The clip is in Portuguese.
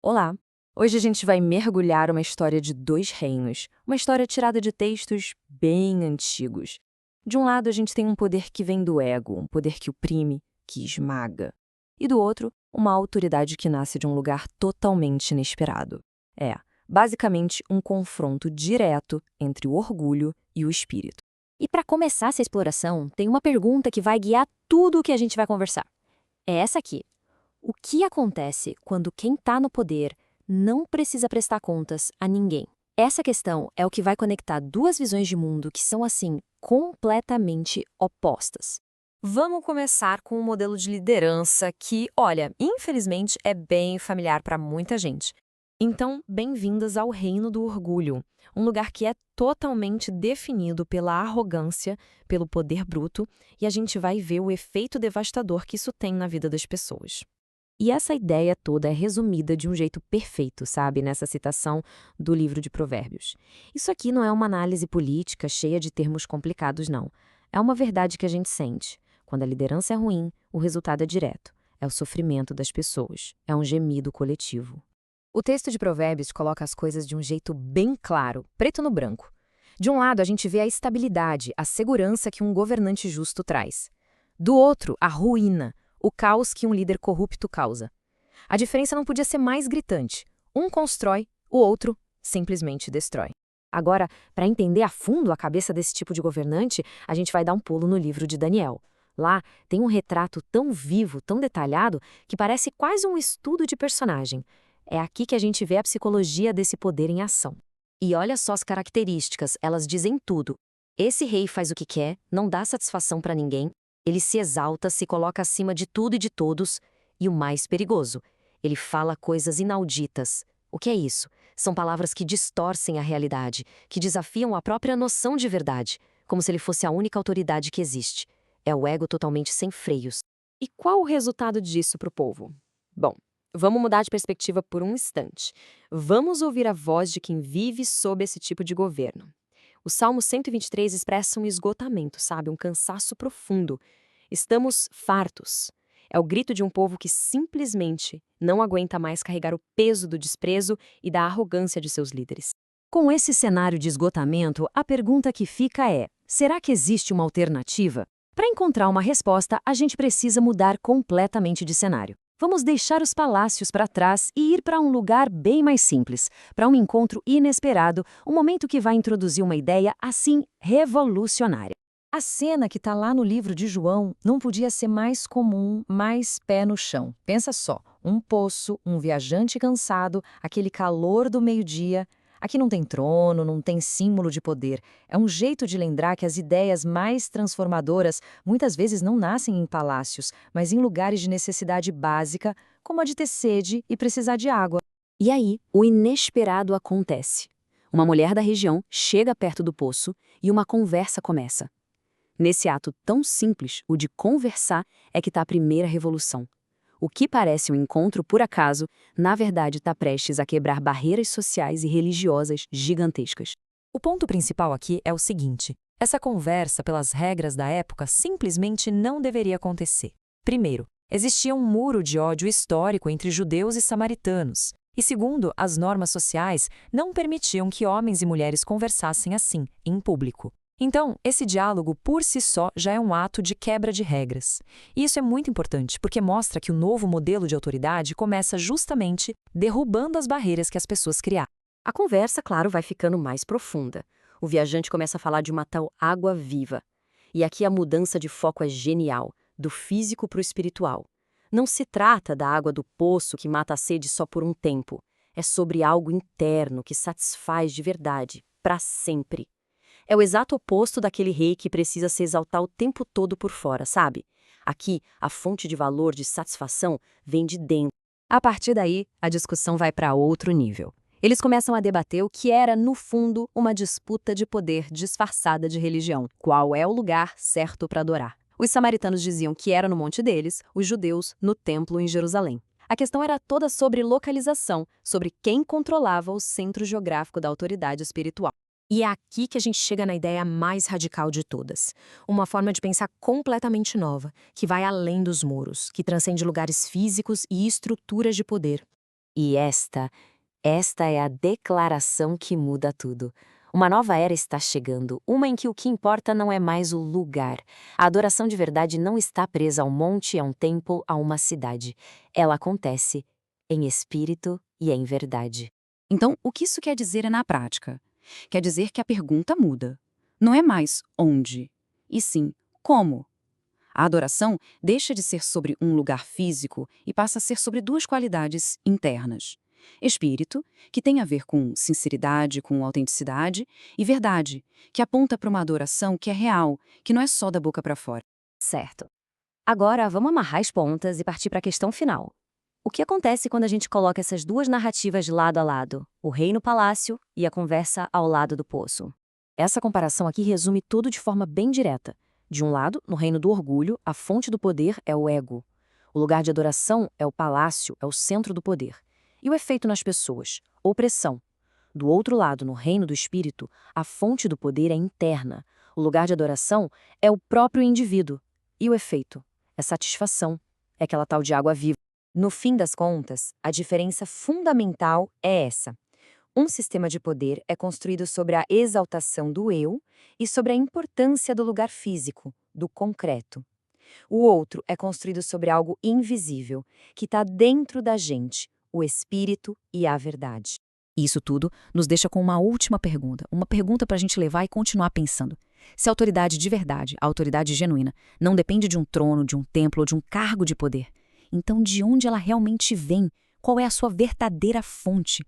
Olá! Hoje a gente vai mergulhar uma história de dois reinos, uma história tirada de textos bem antigos. De um lado, a gente tem um poder que vem do ego, um poder que oprime, que esmaga. E do outro, uma autoridade que nasce de um lugar totalmente inesperado. É, basicamente, um confronto direto entre o orgulho e o espírito. E para começar essa exploração, tem uma pergunta que vai guiar tudo o que a gente vai conversar. É essa aqui. O que acontece quando quem está no poder não precisa prestar contas a ninguém? Essa questão é o que vai conectar duas visões de mundo que são, assim, completamente opostas. Vamos começar com um modelo de liderança que, olha, infelizmente é bem familiar para muita gente. Então, bem-vindas ao reino do orgulho, um lugar que é totalmente definido pela arrogância, pelo poder bruto, e a gente vai ver o efeito devastador que isso tem na vida das pessoas. E essa ideia toda é resumida de um jeito perfeito, sabe, nessa citação do livro de Provérbios. Isso aqui não é uma análise política cheia de termos complicados, não. É uma verdade que a gente sente. Quando a liderança é ruim, o resultado é direto. É o sofrimento das pessoas. É um gemido coletivo. O texto de Provérbios coloca as coisas de um jeito bem claro, preto no branco. De um lado, a gente vê a estabilidade, a segurança que um governante justo traz. Do outro, a ruína, o caos que um líder corrupto causa. A diferença não podia ser mais gritante. Um constrói, o outro simplesmente destrói. Agora, para entender a fundo a cabeça desse tipo de governante, a gente vai dar um pulo no livro de Daniel. Lá tem um retrato tão vivo, tão detalhado, que parece quase um estudo de personagem. É aqui que a gente vê a psicologia desse poder em ação. E olha só as características, elas dizem tudo. Esse rei faz o que quer, não dá satisfação para ninguém, ele se exalta, se coloca acima de tudo e de todos, e o mais perigoso, ele fala coisas inauditas. O que é isso? São palavras que distorcem a realidade, que desafiam a própria noção de verdade, como se ele fosse a única autoridade que existe. É o ego totalmente sem freios. E qual o resultado disso para o povo? Bom, vamos mudar de perspectiva por um instante. Vamos ouvir a voz de quem vive sob esse tipo de governo. O Salmo 123 expressa um esgotamento, sabe? Um cansaço profundo. Estamos fartos. É o grito de um povo que simplesmente não aguenta mais carregar o peso do desprezo e da arrogância de seus líderes. Com esse cenário de esgotamento, a pergunta que fica é: será que existe uma alternativa? Para encontrar uma resposta, a gente precisa mudar completamente de cenário. Vamos deixar os palácios para trás e ir para um lugar bem mais simples, para um encontro inesperado, um momento que vai introduzir uma ideia assim revolucionária. A cena que está lá no livro de João não podia ser mais comum, mais pé no chão. Pensa só, um poço, um viajante cansado, aquele calor do meio-dia. Aqui não tem trono, não tem símbolo de poder. É um jeito de lembrar que as ideias mais transformadoras muitas vezes não nascem em palácios, mas em lugares de necessidade básica, como a de ter sede e precisar de água. E aí, o inesperado acontece. Uma mulher da região chega perto do poço e uma conversa começa. Nesse ato tão simples, o de conversar, é que está a primeira revolução. O que parece um encontro por acaso, na verdade está prestes a quebrar barreiras sociais e religiosas gigantescas. O ponto principal aqui é o seguinte: essa conversa, pelas regras da época, simplesmente não deveria acontecer. Primeiro, existia um muro de ódio histórico entre judeus e samaritanos. E segundo, as normas sociais não permitiam que homens e mulheres conversassem assim, em público. Então, esse diálogo por si só já é um ato de quebra de regras. E isso é muito importante porque mostra que o novo modelo de autoridade começa justamente derrubando as barreiras que as pessoas criaram. A conversa, claro, vai ficando mais profunda. O viajante começa a falar de uma tal água viva. E aqui a mudança de foco é genial, do físico para o espiritual. Não se trata da água do poço que mata a sede só por um tempo. É sobre algo interno que satisfaz de verdade, para sempre. É o exato oposto daquele rei que precisa se exaltar o tempo todo por fora, sabe? Aqui, a fonte de valor, de satisfação, vem de dentro. A partir daí, a discussão vai para outro nível. Eles começam a debater o que era, no fundo, uma disputa de poder disfarçada de religião. Qual é o lugar certo para adorar? Os samaritanos diziam que era no monte deles, os judeus no templo em Jerusalém. A questão era toda sobre localização, sobre quem controlava o centro geográfico da autoridade espiritual. E é aqui que a gente chega na ideia mais radical de todas. Uma forma de pensar completamente nova, que vai além dos muros, que transcende lugares físicos e estruturas de poder. E esta é a declaração que muda tudo. Uma nova era está chegando, uma em que o que importa não é mais o lugar. A adoração de verdade não está presa ao monte, a um templo, a uma cidade. Ela acontece em espírito e em verdade. Então, o que isso quer dizer na prática? Quer dizer que a pergunta muda. Não é mais onde, e sim como. A adoração deixa de ser sobre um lugar físico e passa a ser sobre duas qualidades internas. Espírito, que tem a ver com sinceridade, com autenticidade, e verdade, que aponta para uma adoração que é real, que não é só da boca para fora. Certo. Agora, vamos amarrar as pontas e partir para a questão final. O que acontece quando a gente coloca essas duas narrativas lado a lado, o reino-palácio e a conversa ao lado do poço? Essa comparação aqui resume tudo de forma bem direta. De um lado, no reino do orgulho, a fonte do poder é o ego. O lugar de adoração é o palácio, é o centro do poder. E o efeito nas pessoas? Opressão. Do outro lado, no reino do espírito, a fonte do poder é interna. O lugar de adoração é o próprio indivíduo. E o efeito? É satisfação. É aquela tal de água viva. No fim das contas, a diferença fundamental é essa. Um sistema de poder é construído sobre a exaltação do eu e sobre a importância do lugar físico, do concreto. O outro é construído sobre algo invisível, que está dentro da gente, o espírito e a verdade. Isso tudo nos deixa com uma última pergunta, uma pergunta para a gente levar e continuar pensando. Se a autoridade de verdade, a autoridade genuína, não depende de um trono, de um templo ou de um cargo de poder, então de onde ela realmente vem? Qual é a sua verdadeira fonte?